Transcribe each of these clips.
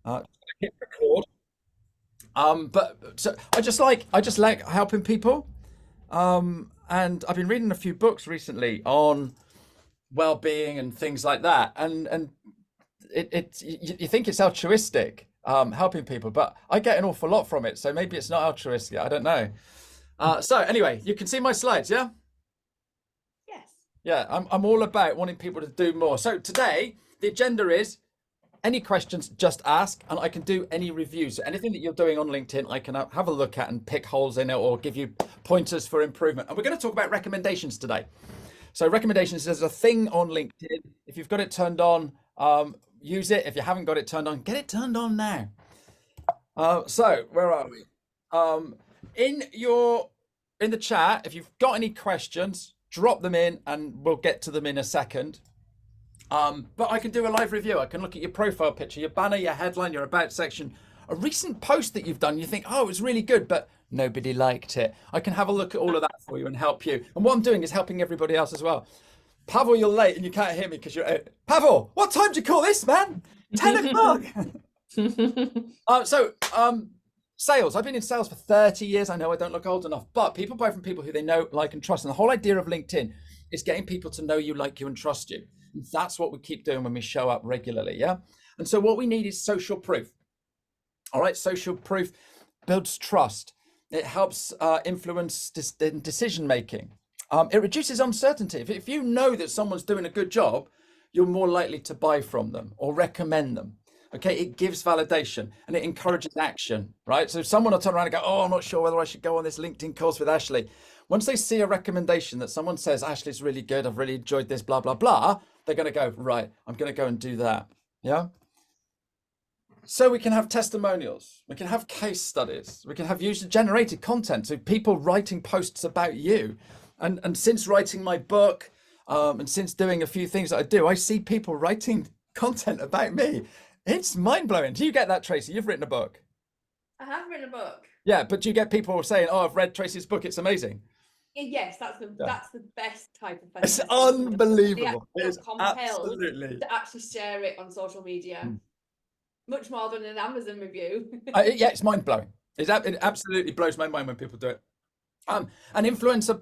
Hit record. But so I just like helping people. And I've been reading a few books recently on well-being and things like that. And you think it's altruistic, helping people, but I get an awful lot from it. So maybe it's not altruistic. I don't know. So anyway, you can see my slides, yeah? Yes. Yeah, I'm all about wanting people to do more. So today the agenda is any questions, just ask, and I can do any reviews. So anything that you're doing on LinkedIn, I can have a look at and pick holes in it or give you pointers for improvement. And we're going to talk about recommendations today. So recommendations is a thing on LinkedIn. If you've got it turned on, use it. If you haven't got it turned on, get it turned on now. So where are we? Um, in your in the chat, if you've got any questions, drop them in, and we'll get to them in a second. But I can do a live review. I can look at your profile picture, your banner, your headline, your about section, a recent post that you've done. You think, oh, it was really good, but nobody liked it. I can have a look at all of that for you and help you. And what I'm doing is helping everybody else as well. Pavel, you're late and you can't hear me because you're. Pavel, what time do you call this, man? 10 o'clock. Sales. I've been in sales for 30 years. I know I don't look old enough, but people buy from people who they know, like, and trust. And the whole idea of LinkedIn is getting people to know you, like you, and trust you. And that's what we keep doing when we show up regularly. Yeah. And so what we need is social proof. All right. Social proof builds trust. It helps influence decision making. It reduces uncertainty. If you know that someone's doing a good job, you're more likely to buy from them or recommend them. Okay, it gives validation and it encourages action, right? So someone will turn around and go, oh, I'm not sure whether I should go on this LinkedIn course with Ashley. Once they see a recommendation that someone says, Ashley's really good, I've really enjoyed this, blah, blah, blah, they're going to go, right, I'm going to go and do that. Yeah. So we can have testimonials, we can have case studies, we can have user generated content. So people writing posts about you. And since writing my book, and since doing a few things that I do, I see people writing content about me. It's mind blowing. Do you get that, Tracy? You've written a book. I have written a book. Yeah, but do you get people saying, "Oh, I've read Tracy's book. It's amazing." Yes, that's Yeah, the best type of it's testimonial. They unbelievable. It actually feel is compelled absolutely. to actually share it on social media, Mm. much more than an Amazon review. Yeah, it's mind blowing. It absolutely blows my mind when people do it. And influencer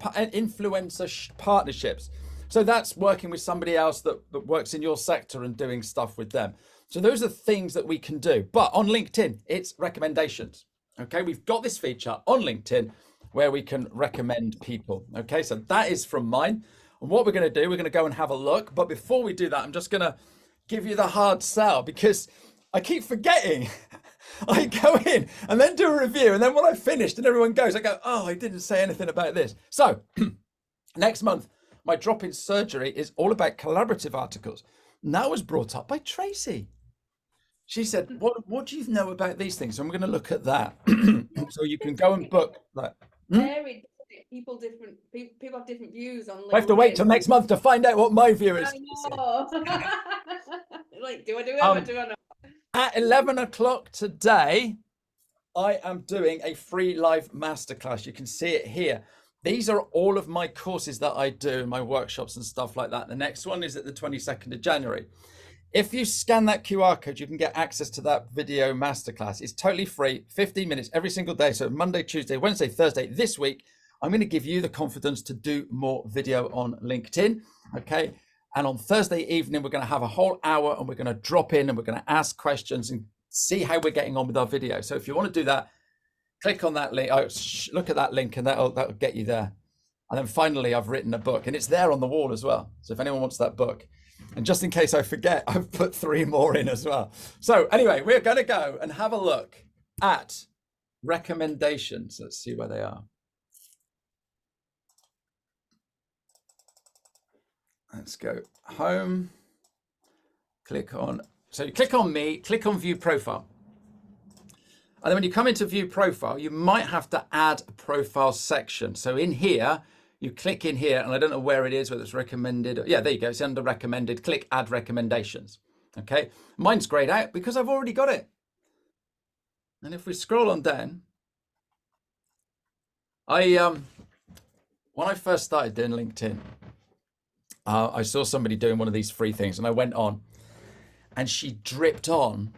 partnerships. So that's working with somebody else that works in your sector and doing stuff with them. So those are things that we can do. But on LinkedIn, it's recommendations. Okay, we've got this feature on LinkedIn where we can recommend people. Okay, so that is from mine. And what we're going to do, we're going to go and have a look. But before we do that, I'm just going to give you the hard sell because I keep forgetting. I go in and then do a review, and then when I finished and everyone goes, I go, oh, I didn't say anything about this. So next month, my drop-in surgery is all about collaborative articles. And that was brought up by Tracy. She said, what do you know about these things? So I'm going to look at that. So you can go and book that. Varied. People have different views on I have to wait till LinkedIn. next month to find out what my view is. I know. Like, do I do it or Um, do I not? at 11 o'clock today, I am doing a free live masterclass. You can see it here. These are all of my courses that I do, my workshops and stuff like that. The next one is at the 22nd of January. If you scan that QR code, you can get access to that video masterclass. It's totally free, 15 minutes every single day. So Monday, Tuesday, Wednesday, Thursday, this week, I'm going to give you the confidence to do more video on LinkedIn. Okay. And on Thursday evening, we're going to have a whole hour and we're going to drop in and we're going to ask questions and see how we're getting on with our video. So if you want to do that, click on that link. Look at that link and that'll get you there. And then finally, I've written a book and it's there on the wall as well. So if anyone wants that book, and just in case I forget, I've put 3 more in as well. So anyway, we're going to go and have a look at recommendations. Let's see where they are. Let's go home. Click on, so you click on me, click on view profile. And then when you come into view profile, you might have to add a profile section. So in here, you click in here, and I don't know where it is, whether it's recommended. Yeah, there you go. It's under recommended. Click add recommendations. Okay. Mine's grayed out because I've already got it. And if we scroll on down, when I first started doing LinkedIn, I saw somebody doing one of these free things and I went on and she dripped on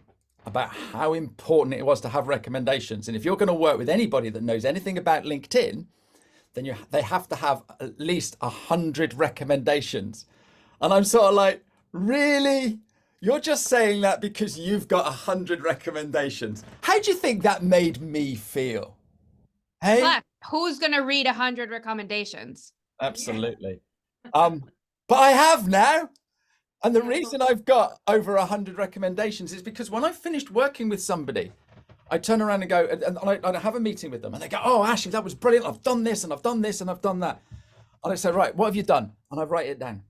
about how important it was to have recommendations. And if you're going to work with anybody that knows anything about LinkedIn, then they have to have at least 100 recommendations. And I'm sort of like, really? You're just saying that because you've got 100 recommendations. How do you think that made me feel? Hey? Plus, who's going to read 100 recommendations? Absolutely. But I have now. And the reason I've got over 100 recommendations is because when I finished working with somebody, I turn around and go, and I have a meeting with them, and they go, "Oh, Ashley, that was brilliant. I've done this, and I've done this, and I've done that." And I say, "Right, what have you done?" And I write it down.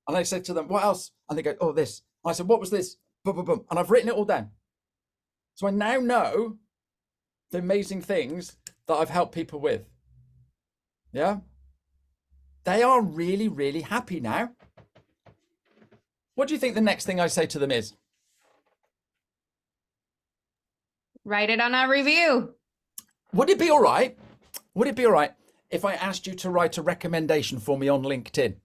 And I said to them, "What else?" And they go, "Oh, this." And I said, "What was this?" Boom, boom, boom. And I've written it all down. So I now know the amazing things that I've helped people with. Yeah. They are really, really happy now. What do you think the next thing I say to them is? Write it on our review. Would it be all right? Would it be all right if I asked you to write a recommendation for me on LinkedIn?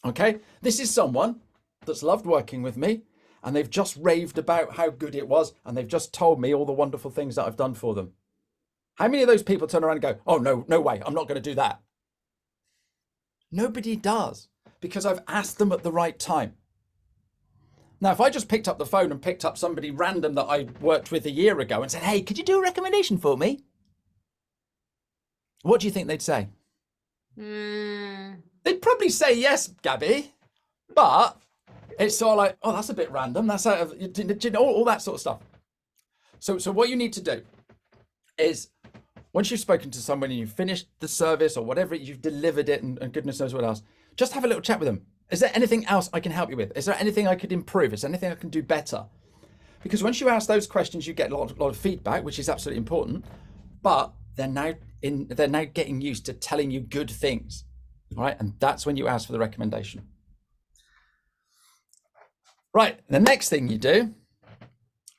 Okay. This is someone that's loved working with me, and they've just raved about how good it was, and they've just told me all the wonderful things that I've done for them. How many of those people turn around and go, "Oh, no, no way, I'm not going to do that"? Nobody does, because I've asked them at the right time. Now, if I just picked up the phone and picked up somebody random that I worked with a year ago and said, "Hey, could you do a recommendation for me?" What do you think they'd say? They'd probably say yes, Gabby, but it's sort of like, "Oh, that's a bit random. That's out of, you know, all that sort of stuff." So what you need to do is, once you've spoken to someone and you've finished the service or whatever, you've delivered it, and goodness knows what else, just have a little chat with them. Is there anything else I can help you with? Is there anything I could improve? Is there anything I can do better? Because once you ask those questions, you get a lot of feedback, which is absolutely important. But they're now getting used to telling you good things, all right? And that's when you ask for the recommendation. Right. The next thing you do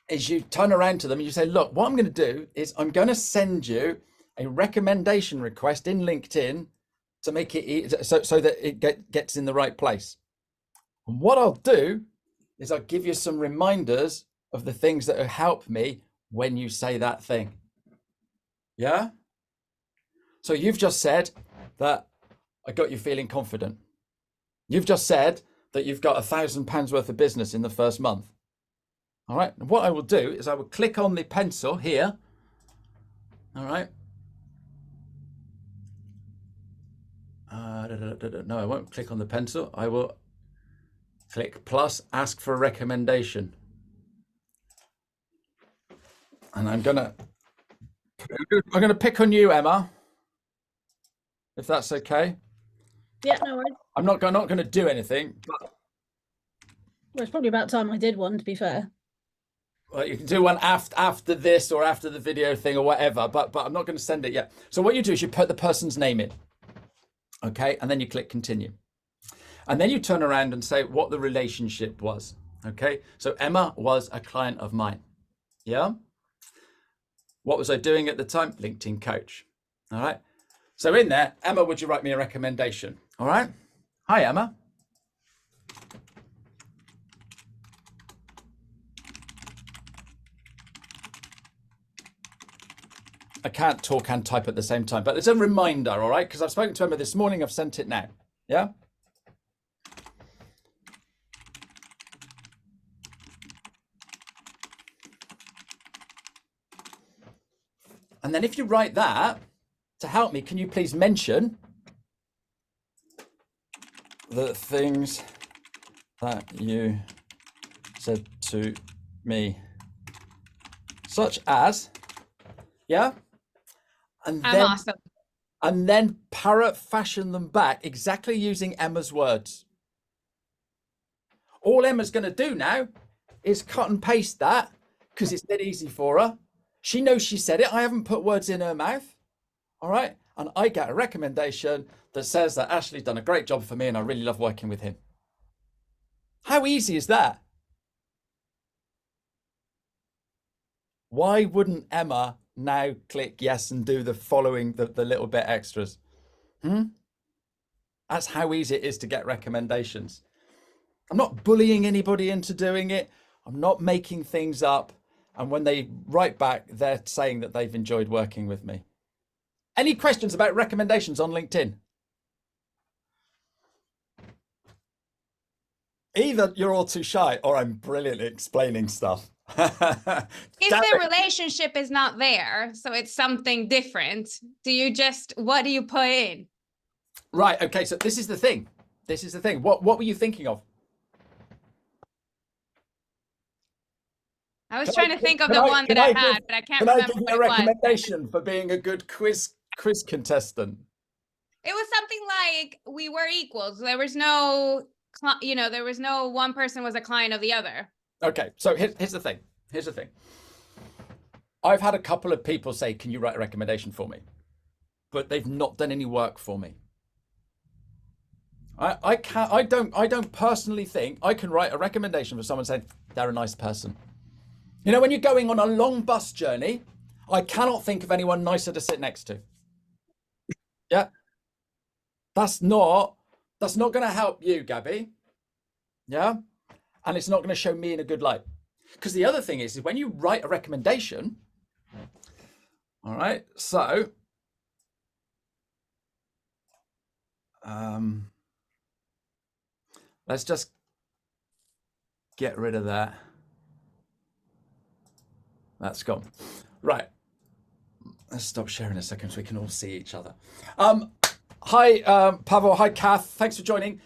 is you turn around to them and you say, "Look, what I'm going to do is I'm going to send you a recommendation request in LinkedIn to make it so that it gets in the right place. And what I'll do is I'll give you some reminders of the things that will help me when you say that thing." Yeah? So you've just said that I got you feeling confident. You've just said that you've got £1,000 worth of business in the first month. All right. And what I will do is I will click on the pencil here. All right. No, I won't click on the pencil. I will click plus, ask for a recommendation. And I'm gonna pick on you, Emma, if that's okay. Yeah, no worries. I'm not gonna do anything, but Well, it's probably about time I did one, to be fair. well, you can do one after this or after the video thing or whatever, but I'm not going to send it yet. So what you do is you put the person's name in, okay, and then you click continue, and then you turn around and say what the relationship was. Okay, so Emma was a client of mine. Yeah. What was I doing at the time? LinkedIn coach. All right. So in there, Emma, would you write me a recommendation? All right. Hi, Emma. I can't talk and type at the same time, but it's a reminder, all right? Because I've spoken to Emma this morning. I've sent it now. Yeah. And then if you write that to help me, can you please mention the things that you said to me, such as, yeah? And I'm then, awesome. and then parrot fashion them back exactly using Emma's words. All Emma's going to do now is cut and paste that because it's dead easy for her. She knows she said it. I haven't put words in her mouth. All right. And I get a recommendation that says that Ashley's done a great job for me and I really love working with him. How easy is that? Why wouldn't Emma now click yes and do the following, the little bit extras? That's how easy it is to get recommendations. I'm not bullying anybody into doing it. I'm not making things up. And when they write back, they're saying that they've enjoyed working with me. Any questions about recommendations on LinkedIn? Either you're all too shy or I'm brilliantly explaining stuff. If the relationship is not there, so it's something different, what do you put in? Right, okay, so this is the thing. What were you thinking of? I was trying to think of the one that I had, but I can't remember Can I give you what a it was. recommendation for being a good quiz contestant? It was something like we were equals. There was no, there was no one person was a client of the other. Okay, so here's the thing. I've had a couple of people say, can you write a recommendation for me? But they've not done any work for me. I don't personally think I can write a recommendation for someone saying they're a nice person. You know, when you're going on a long bus journey, I cannot think of anyone nicer to sit next to. Yeah. That's not going to help you, Gabby. Yeah. And it's not going to show me in a good light. Because the other thing is when you write a recommendation, all right, so let's just get rid of that. That's gone. Right. Let's stop sharing a second so we can all see each other. Hi, Pavel. Hi, Kath. Thanks for joining.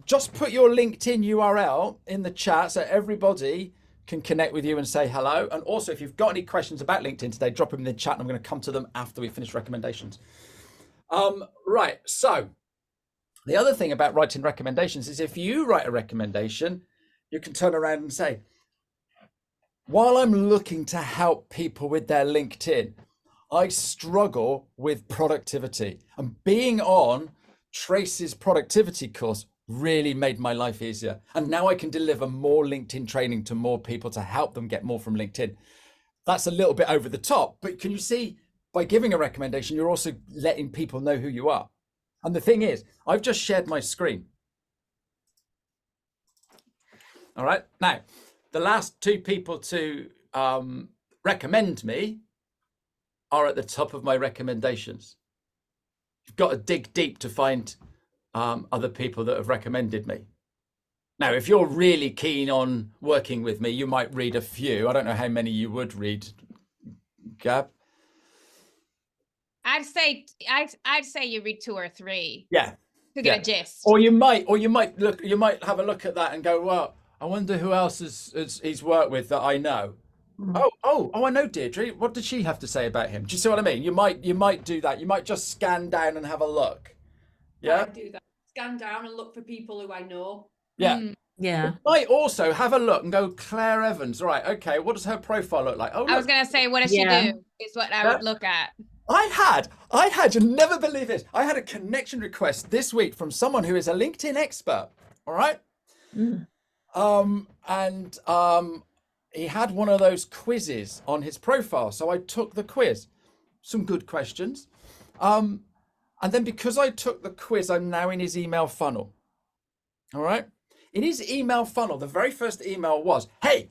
Just put your LinkedIn URL in the chat so everybody can connect with you and say hello. And also, if you've got any questions about LinkedIn today, drop them in the chat and I'm going to come to them after we finish recommendations. Right. So the other thing about writing recommendations is if you write a recommendation, you can turn around and say, while I'm looking to help people with their LinkedIn, I struggle with productivity, and being on Trace's productivity course really made my life easier. And now I can deliver more LinkedIn training to more people to help them get more from LinkedIn. That's a little bit over the top, but can you see by giving a recommendation, you're also letting people know who you are. And the thing is, I've just shared my screen. All right. Now, the last two people to recommend me are at the top of my recommendations. You've got to dig deep to find other people that have recommended me. Now, if you're really keen on working with me, you might read a few. I don't know how many you would read, Gab. I'd say you read 2 or 3. Yeah. To get a gist. Or you might have a look at that and go, well, I wonder who else he's worked with that I know. Oh, I know Deirdre. What did she have to say about him? Do you see what I mean? You might do that. You might just scan down and have a look. Yeah. I do that. Scan down and look for people who I know. Yeah. Yeah. You might also have a look and go, Claire Evans. Right. Okay. What does her profile look like? Oh, look. I was going to say, what does she do? Is what I would look at. I had, you'll never believe this. I had a connection request this week from someone who is a LinkedIn expert. All right. He had one of those quizzes on his profile. So I took the quiz, some good questions. And then because I took the quiz, I'm now in his email funnel. All right. In his email funnel, the very first email was, hey,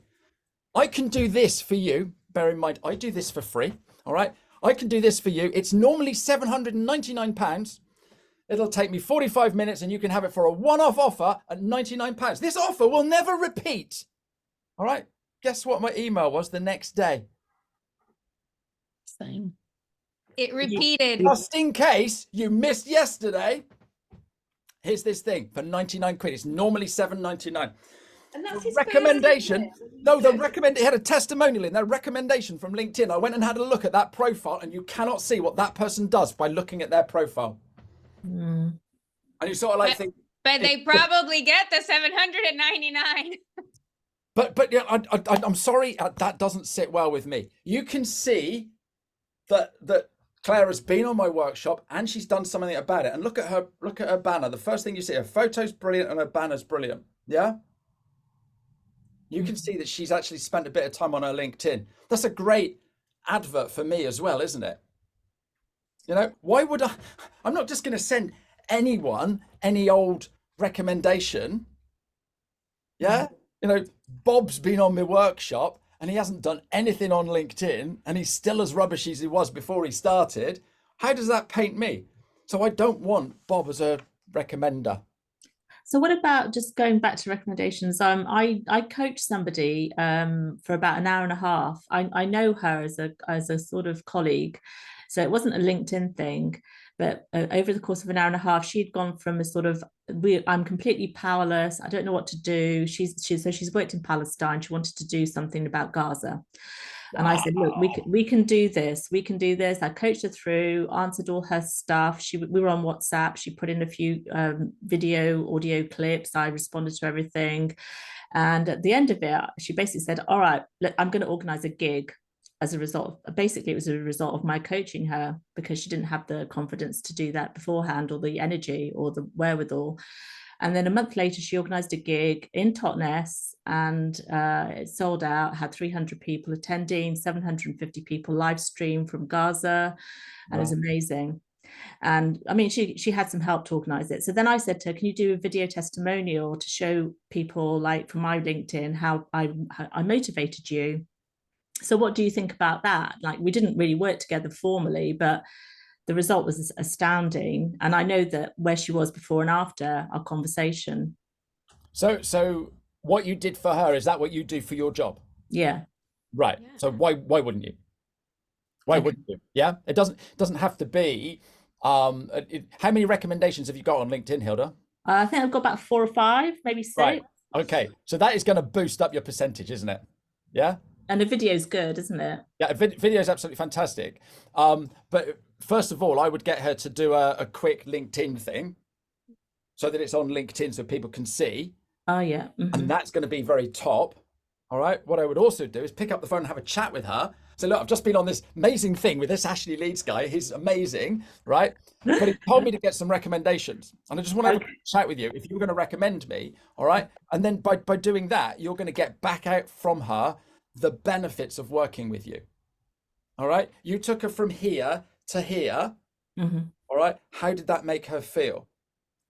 I can do this for you. Bear in mind, I do this for free. All right. I can do this for you. It's normally £799. It'll take me 45 minutes and you can have it for a one-off offer at £99. This offer will never repeat. All right. Guess what my email was the next day? Same. It repeated. Just in case you missed yesterday, here's this thing for 99 quid. It's normally £7.99. And that's his recommendation. No, It had a testimonial in there, recommendation from LinkedIn. I went and had a look at that profile, and you cannot see what that person does by looking at their profile. And you sort of like think, but they probably get the 799. But yeah, I'm sorry, that doesn't sit well with me. You can see that Claire has been on my workshop and she's done something about it. And look at her banner. The first thing you see, her photo's brilliant and her banner's brilliant. Yeah. You can see that she's actually spent a bit of time on her LinkedIn. That's a great advert for me as well, isn't it? You know, why would I'm not just going to send anyone any old recommendation. Yeah. You know, Bob's been on my workshop and he hasn't done anything on LinkedIn, and he's still as rubbishy as he was before he started, how does that paint me? So I don't want Bob as a recommender. So what about just going back to recommendations? I coached somebody for about an hour and a half. I know her as a sort of colleague, so it wasn't a LinkedIn thing, but over the course of an hour and a half, she'd gone from a sort of I'm completely powerless. I don't know what to do. She's worked in Palestine. She wanted to do something about Gaza. And I said, look, we can do this. We can do this. I coached her through, answered all her stuff. We were on WhatsApp. She put in a few video, audio clips. I responded to everything. And at the end of it, she basically said, all right, look, I'm going to organize a gig as a result. Basically, it was a result of my coaching her because she didn't have the confidence to do that beforehand, or the energy or the wherewithal. And then a month later, she organised a gig in Totnes, and it sold out, had 300 people attending, 750 people live stream from Gaza, and it was amazing. And I mean, she had some help to organise it. So then I said to her, can you do a video testimonial to show people, like from my LinkedIn, how I motivated you? So what do you think about that? Like, we didn't really work together formally, but the result was astounding. And I know that where she was before and after our conversation. So what you did for her, is that what you do for your job? Yeah. Right. Yeah. So why wouldn't you? Why wouldn't you? Yeah. It doesn't have to be. How many recommendations have you got on LinkedIn, Hilda? I think I've got about 4 or 5, maybe 6. Right. Okay. So that is going to boost up your percentage, isn't it? Yeah. And the video's good, isn't it? Yeah. Video is absolutely fantastic. But first of all, I would get her to do a quick LinkedIn thing so that it's on LinkedIn so people can see. Oh, yeah. Mm-hmm. And that's going to be very top. All right. What I would also do is pick up the phone and have a chat with her. So look, I've just been on this amazing thing with this Ashley Leeds guy. He's amazing, right? But he told me to get some recommendations. And I just want to have a chat with you if you were going to recommend me. All right. And then by doing that, you're going to get back out from her the benefits of working with you. All right. You took her from here to here. Mm-hmm. All right. How did that make her feel?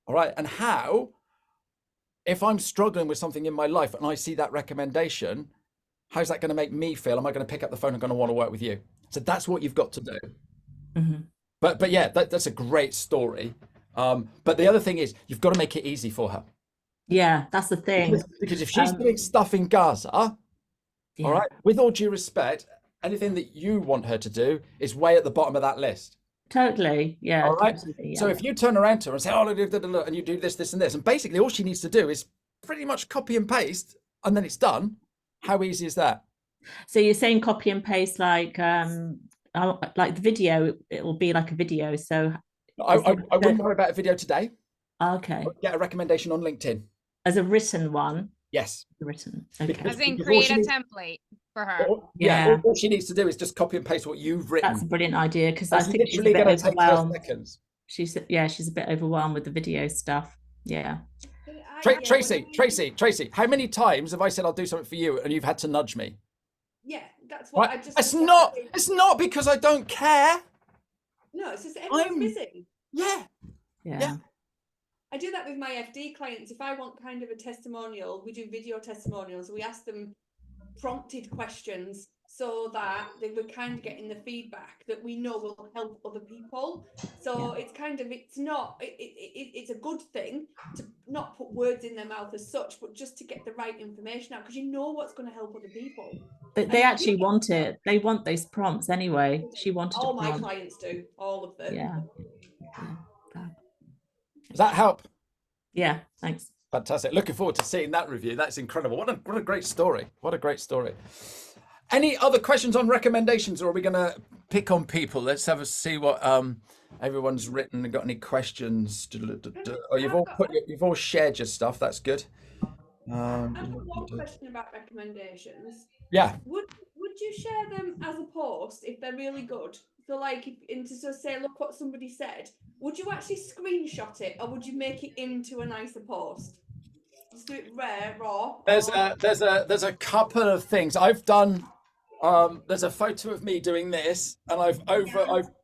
All right. And how, if I'm struggling with something in my life and I see that recommendation, how's that going to make me feel? Am I going to pick up the phone and going to want to work with you? So that's what you've got to do. Mm-hmm. But yeah, that's a great story. But the other thing is, you've got to make it easy for her. Yeah, that's the thing. Because if she's doing stuff in Gaza, Yeah. all right, with all due respect, anything that you want her to do is way at the bottom of that list. Totally. Yeah. All right. Totally, yeah. So if you turn around to her and say, oh, look, and you do this, this, and this, and basically all she needs to do is pretty much copy and paste, and then it's done. How easy is that? So you're saying copy and paste, like the video, it will be like a video. So I wouldn't worry about a video today. okay, Get a recommendation on LinkedIn. as a written one. Yes. Written. Because- Okay. As in Before create she a needs- template for her. Yeah. All she needs to do is just copy and paste what you've written. That's a brilliant idea, because I It's think she's a literally bit going to take her overwhelmed. seconds. She's a bit overwhelmed with the video stuff. Yeah. Tracy, how many times have I said I'll do something for you and you've had to nudge me? Yeah, that's what Right? I just. It's not because I don't care. No, it's just everyone's I'm- busy. Yeah. Yeah. I do that with my FD clients. If I want kind of a testimonial, we do video testimonials. We ask them prompted questions so that they were kind of getting the feedback that we know will help other people. So it's kind of, it's not, it's a good thing to not put words in their mouth as such, but just to get the right information out, because you know what's going to help other people. They actually want it. They want those prompts anyway. She wanted All a my prompt. clients do, all of them. Yeah. Fab. Does that help? Yeah. Thanks. Fantastic. Looking forward to seeing that review. That's incredible. What a great story. What a great story. Any other questions on recommendations, or are we going to pick on people? Let's have a see what everyone's written and got any questions. Oh, you've all shared your stuff. That's good. I have one question about recommendations. Yeah. Would you share them as a post if they're really good? So like, to say, look what somebody said. Would you actually screenshot it, or would you make it into a nicer post? Just do it raw. There's a couple of things I've done. There's a photo of me doing this, and I've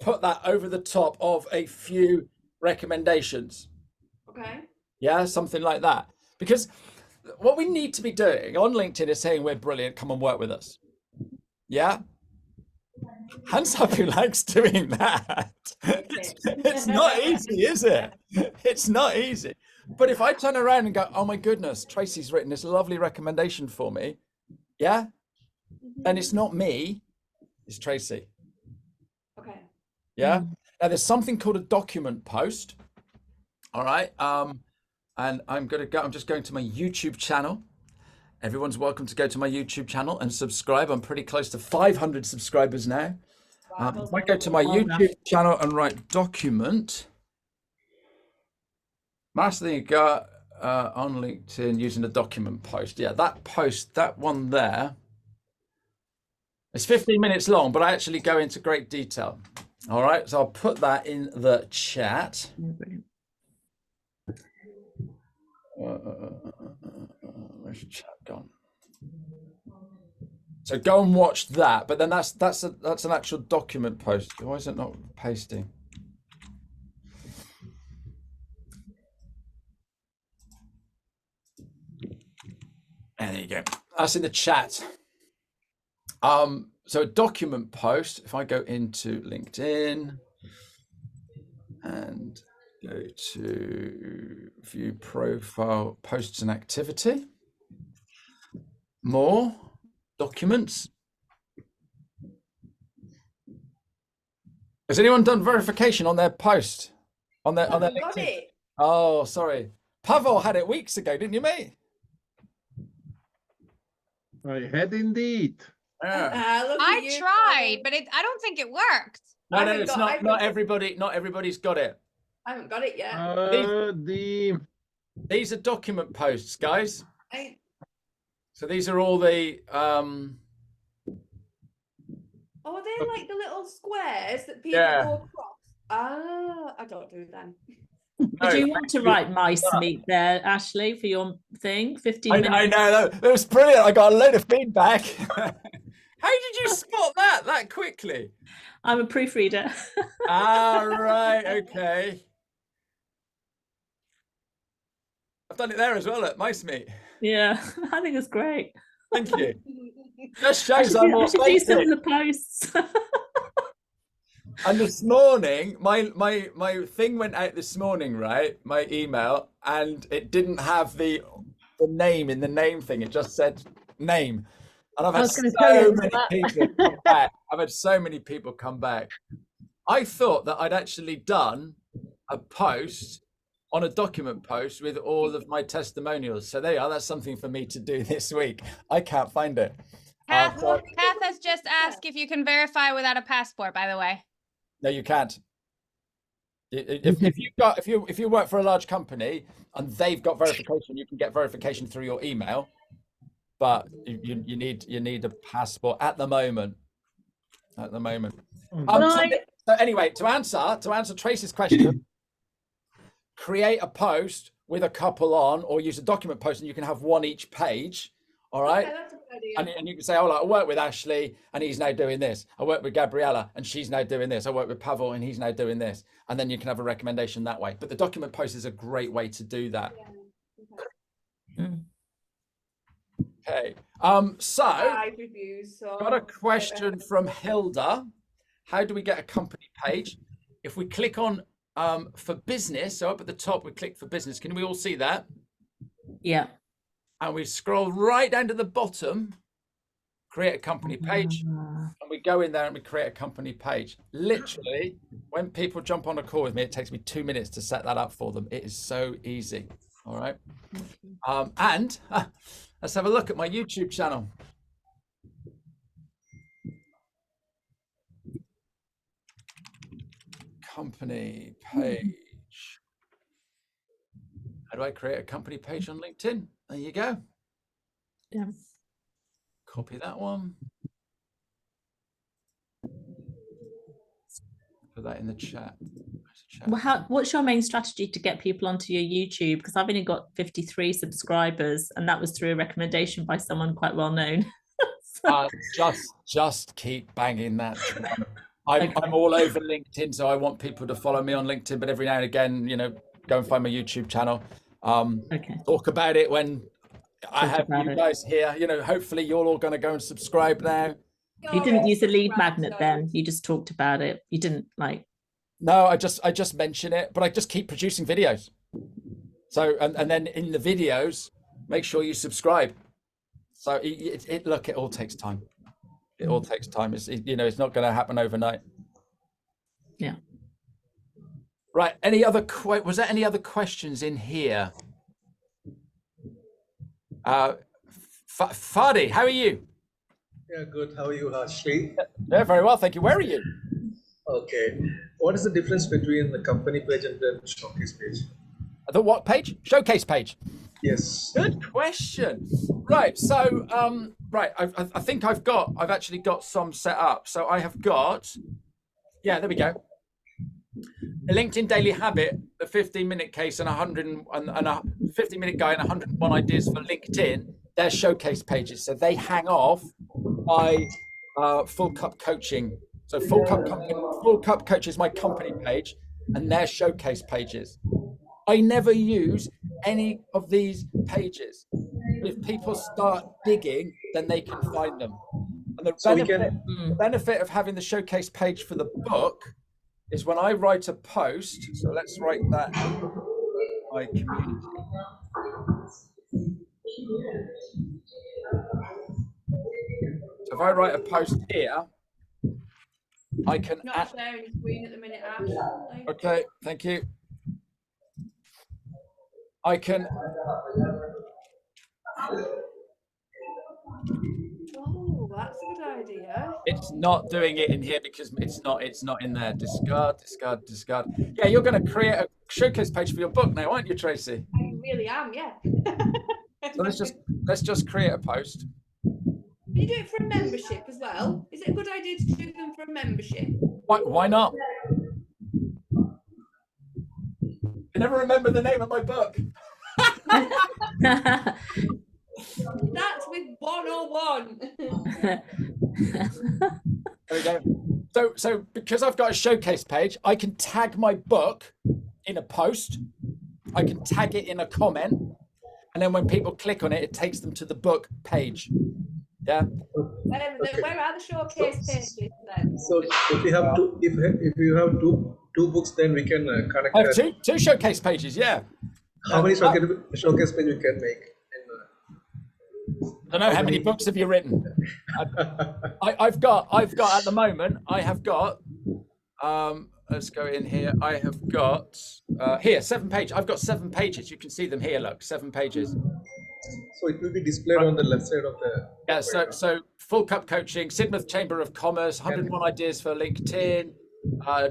put that over the top of a few recommendations. Okay. Yeah, something like that. Because what we need to be doing on LinkedIn is saying we're brilliant, come and work with us. Yeah. Hands up who likes doing that. It's not easy, is it? It's not easy. But if I turn around and go, oh my goodness, Tracy's written this lovely recommendation for me. Yeah. And it's not me, it's Tracy. Okay. Yeah. Now there's something called a document post. All right. And I'm just going to my YouTube channel. Everyone's welcome to go to my YouTube channel and subscribe. I'm pretty close to 500 subscribers now. If I go to my YouTube channel and write document, master thing you got on LinkedIn using a document post. Yeah, that post, that one there, it's 15 minutes long, but I actually go into great detail. All right, so I'll put that in the chat. Where's the chat gone? So go and watch that, but then that's an actual document post. Why is it not pasting? And there you go. That's in the chat. So a document post, if I go into LinkedIn and go to view profile, posts and activity, more documents. Has anyone done verification on their post? On their Got LinkedIn? it. Oh, sorry. Pavel had it weeks ago, didn't you, mate? I had indeed. Yeah. Look I at you, tried, Pavel. but I don't think it worked. No, I haven't it's got- not. I've Not got- everybody. Not everybody's got it. I haven't got it yet. These are document posts, guys. I, So these are all the. oh, are they like the little squares that people Yeah. go across? Ah, I don't do them. No, Did you want to write mice meat there, Ashley, for your thing? 15 I minutes. know that was brilliant. I got a load of feedback. How did you spot that quickly? I'm a proofreader. Ah, right. Okay. I've done it there as well at Mice Meat. Yeah, I think it's great. Thank you. Just I shows should, I'm do, I more should do some basic. of the posts. And this morning, my thing went out this morning, right? My email, and it didn't have the name in the name thing. It just said name. And I've I had was gonna tell you so about many that. people come back. I've had so many people come back. I thought that I'd actually done a post on a document post with all of my testimonials. So there you are. That's something for me to do this week. I can't find it. Kath, So- Kath has just asked if you can verify without a passport, by the way. No, you can't. If you work for a large company and they've got verification, you can get verification through your email, but you need a passport at the moment. At the moment. So anyway, to answer Tracy's question, create a post with a couple on, or use a document post, and you can have one each page. All right. Okay, that's a good idea. And you can say, oh, like, I work with Ashley and he's now doing this. I work with Gabriella and she's now doing this. I work with Pavel and he's now doing this. And then you can have a recommendation that way. But the document post is a great way to do that. Yeah. Okay. So 5 reviews. So got a question from Hilda. How do we get a company page? If we click on for business, so up at the top, we click for business. Can we all see that? Yeah. And we scroll right down to the bottom, create a company page, and we go in there and we create a company page. Literally, when people jump on a call with me, it takes me 2 minutes to set that up for them. It is so easy. All right. And let's have a look at my YouTube channel. Company page. How do I create a company page on LinkedIn? There you go. Yeah. Copy that one. Put that in the chat. Well, what's your main strategy to get people onto your YouTube? Because I've only got 53 subscribers, and that was through a recommendation by someone quite well known. Just keep banging that drum. I'm all over LinkedIn, so I want people to follow me on LinkedIn. But every now and again, go and find my YouTube channel. Talk about it when I have you guys here. Hopefully you're all going to go and subscribe now. You didn't use a lead Right, magnet so- then. You just talked about it. You didn't like. No, I just mention it, but I just keep producing videos. So, and then in the videos, make sure you subscribe. So look, it all takes time. It all takes time. It's not going to happen overnight. Yeah. Right. Was there any other questions in here? Fadi, how are you? Yeah, good. How are you, Ashley? Yeah, very well, thank you. Where are you? Okay. What is the difference between the company page and the showcase page? The what page? Showcase page. Yes. Good question. Right. So, right. I think I've actually got some set up. So I have got, yeah, there we go. A LinkedIn Daily Habit, the 15-minute case, and a 15-minute guide, and 101 ideas for LinkedIn. They're showcase pages. So they hang off my Full Cup Coaching. So Full Cup Coach is my company page, and they're showcase pages. I never use any of these pages. If people start digging, then they can find them. And the benefit of having the showcase page for the book is when I write a post. So let's write that in my community. So if I write a post here, I can Not sharing screen at the minute, Ash. Okay, thank you. I can. Oh, that's a good idea. It's not doing it in here because it's not in there. Discard. Yeah, you're going to create a showcase page for your book now, aren't you, Tracy? I really am, yeah. So let's just create a post. Can you do it for a membership as well? Is it a good idea to do them for a membership? Why not? I never remember the name of my book. That's with 101. There we go. So because I've got a showcase page, I can tag my book in a post. I can tag it in a comment, and then when people click on it, it takes them to the book page. Yeah. Okay. Where are the showcase pages then? So if you have two books, then we can connect. I have two showcase pages. Yeah. How many showcase page we can make? I don't know how many books have you written. I've got at the moment. I have got. Let's go in here. I have got here 7 pages. I've got 7 pages. You can see them here. Look, 7 pages. So it will be displayed on the left side of the. Yeah. So Full Cup Coaching, Sidmouth Chamber of Commerce, 101 ideas for LinkedIn,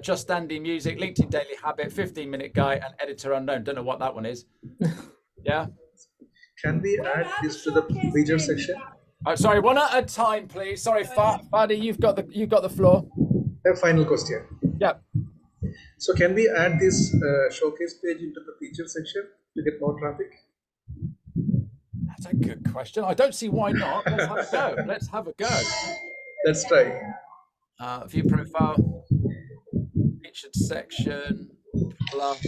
Just Andy Music, LinkedIn Daily Habit, 15-minute guide, and Editor Unknown. Don't know what that one is. Yeah. Can we add this to the feature section? Sorry, one at a time, please. Sorry, Fadi, you've got the floor. A final question. Yeah. So can we add this showcase page into the feature section to get more traffic? That's a good question. I don't see why not. Let's have a go. Let's try. View profile, featured section, plus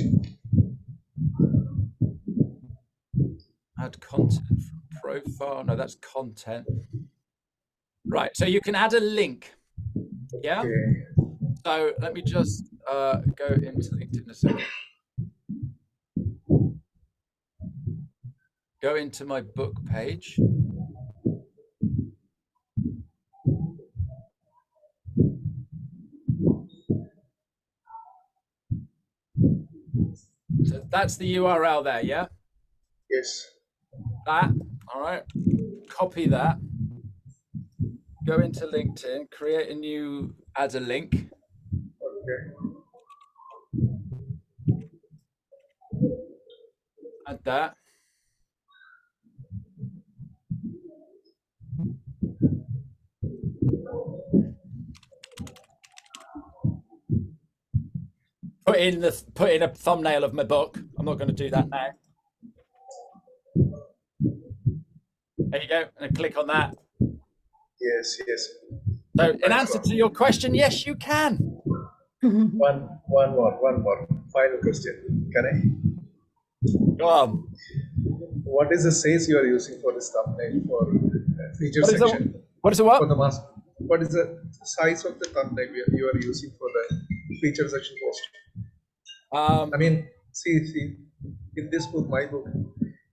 add content from profile. No, that's content. Right. So you can add a link. Yeah. Okay. So let me just go into LinkedIn a second. Go into my book page. So that's the URL there, yeah? Yes. That, all right. Copy that. Go into LinkedIn, create a new, add a link. Okay. Add that. Put in a thumbnail of my book. I'm not going to do that now. There you go, and click on that. Yes. Yes. So, in answer to your question, yes, you can. One more. Final question. Can I? Go on. What is the size you are using for this thumbnail for feature What is section? What is it? What? For the what is the size of the thumbnail you are using for the feature section post? I mean, see, in this book, my book,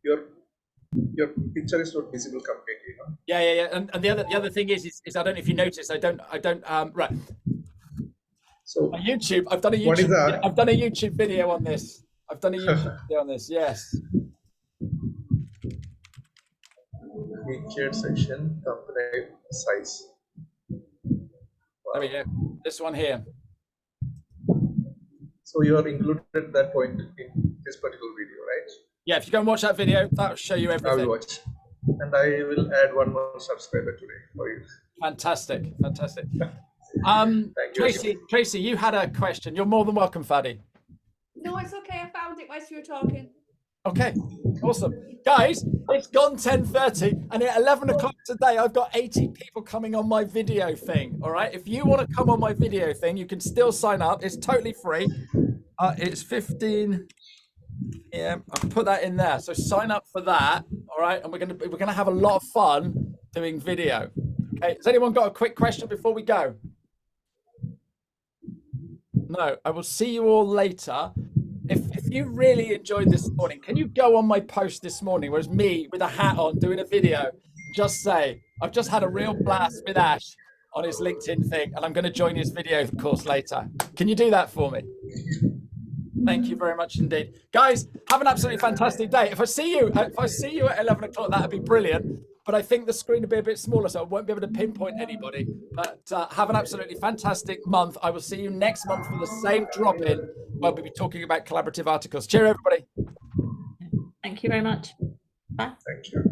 your picture is not visible completely. You know? Yeah. And the other thing is I don't know if you noticed, I don't right. So On YouTube, I've done a what is YouTube that? I've done a YouTube video on this. I've done a YouTube video on this. Yes. Featured section thumbnail size. There we go. This one here. So you have included that point in this particular video, right? Yeah, if you go and watch that video, that'll show you I everything. will watch, and I will add one more subscriber today for you. Fantastic. Thank you. Tracy, you had a question. You're more than welcome, Fadi. No, it's okay. I found it whilst you were talking. Okay, awesome. Guys, it's gone 10:30 and at 11 o'clock today, I've got 80 people coming on my video thing, all right? If you want to come on my video thing, you can still sign up. It's totally free. It's 15 p.m. I'll put that in there. So sign up for that, all right? And we're gonna have a lot of fun doing video. Okay, has anyone got a quick question before we go? No, I will see you all later. If you really enjoyed this morning, can you go on my post this morning, whereas me with a hat on doing a video, just say, I've just had a real blast with Ash on his LinkedIn thing, and I'm going to join his video course later. Can you do that for me? Thank you very much indeed. Guys, have an absolutely fantastic day. If I see you at 11 o'clock, that'd be brilliant. But I think the screen will be a bit smaller, so I won't be able to pinpoint anybody. But have an absolutely fantastic month. I will see you next month for the same drop-in where we'll be talking about collaborative articles. Cheers, everybody. Thank you very much. Bye. Thank you.